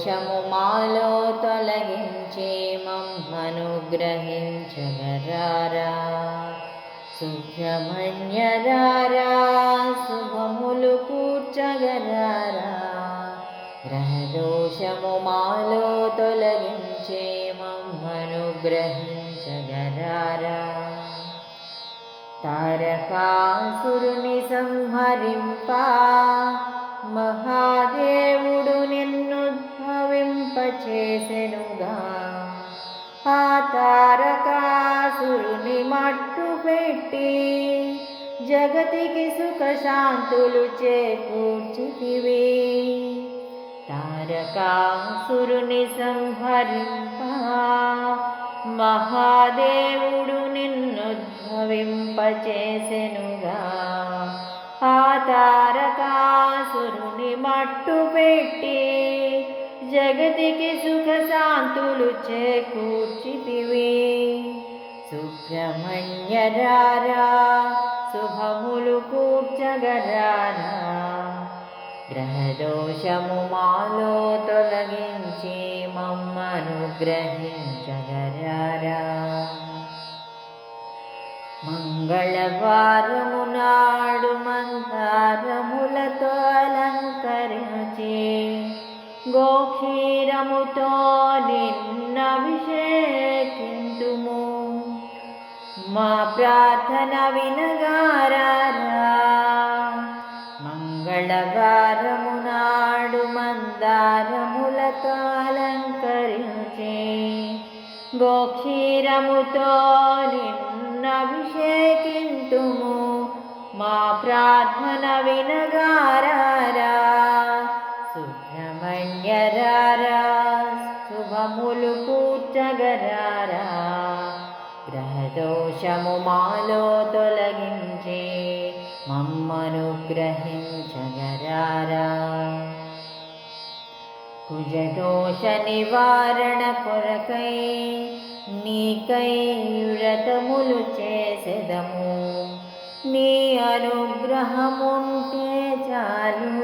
గ్రహదోషము మాలో తొలగించి మమ్మనుగ్రహించగరారా. సుబ్రహ్మణ్యరారా శుభములు కూర్చగరారా. గ్రహదోషము మాలో తొలగించి మమ్మనుగ్రహించగరారా. తారకాసురుని సంహరింప మహాదేవుడు నిన్నుద్భవింపచేసెనుగా. ఆ తారకాసురుని మట్టు పెట్టి జగతికి సుఖశాంతులు చేకూర్చితివి. తారకాసురుని సంహరింప మహాదేవుడు నిన్నుద్భవింపచేసెనుగా. ఆ తారకాసురుని మట్టు పెట్టి జగతికి సుఖశాంతులు చేకూర్చితివి. సుబ్రహ్మణ్యరారా శుభములు కూర్చగరారా. గ్రహదోషము మాలో తొలగించి మమ్మనుగ్రహించగరారా. మంగళవారము నాడు మందారములతో అలంకరించి గోక్షీరముతో నిన్నభిషేకింతుము. మా ప్రార్థన వినగారారా. మంగళవారము నాడు మందారములతో అలంకరించి గోక్షీరముతో నిన్నభిషేకింతుము. మా ప్రార్థన వినగారారా. సుబ్రహ్మణ్యరారా శుభములు కూర్చగరారా. గ్రహదోషము మాలో తొలగించి మమ్మనుగ్రహించగరారా. కుజదోష నివారణ కొరకై నీకై వ్రతములు చేసెదము. నీ అనుగ్రహముంటే చాలు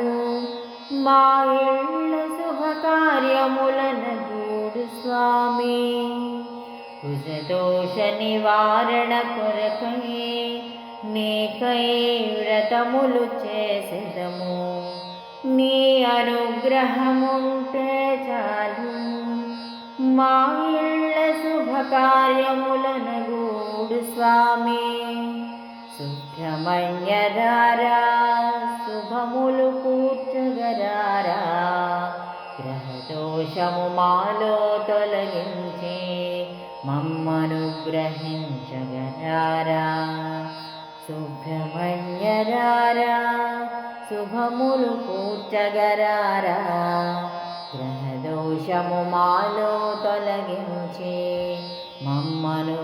మా ఇళ్ళ శుభకార్యములను గూడు స్వామి. కుజదోష నివారణ కొరకై నీకై వ్రతములు చేసెదము. నీ అనుగ్రహముంటే చాలు మా ఇళ్ళ శుభకార్యములను గూడు స్వామి. సుబ్రహ్మణ్యరారా శుభములు కూర్చగరారా. గ్రహదోషము మాలో తొలగించి మమ్మనుగ్రహించగరారా. సుబ్రహ్మణ్యరారా శుభములు కూర్చగరారా. గ్రహదోషము మాలో తొలగించి మమ్మను